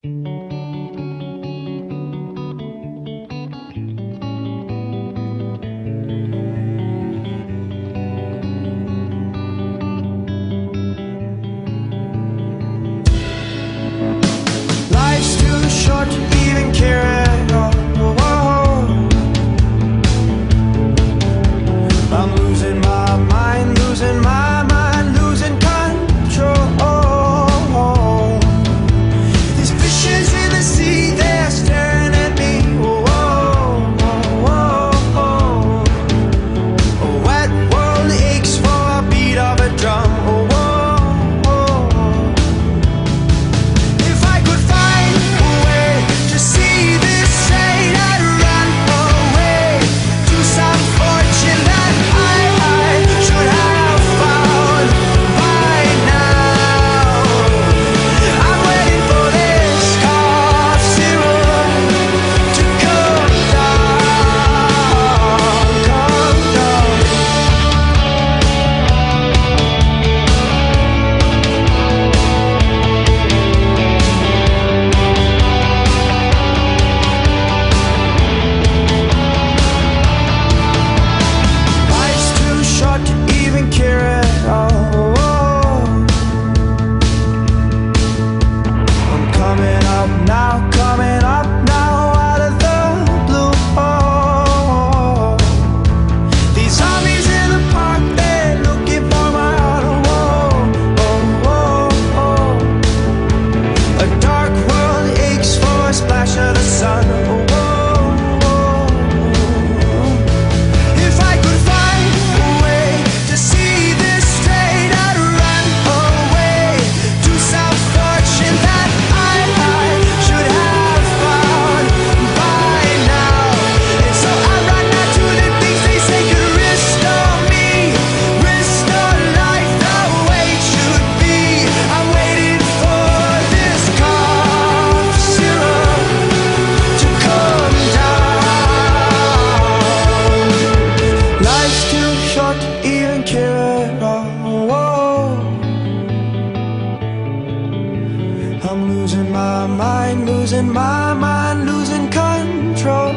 Life's too short to even care at all. I'm losing my mind, losing my mind, losing control. These fishes in the sea, they're staring at me. A wet world aches for a beat of a drum. If I could find a way to see this straight, I'd run away to some fortune that I should have found by now. I'm waiting for this cough syrup to come down, come down. Life's too short to even care at all. I'm coming up now, out of the blue. These zombies in the park, they're looking for my heart. A dark world aches for a splash of the sun. If I could find a way to see this straight, I'd run away to some fortune that I should have found by now. And so I run out to the things they say could restore me, restore life the way it should be. I'm waiting for this cough syrup to come down. Life's too short to even care at all. I'm losing my mind, losing control.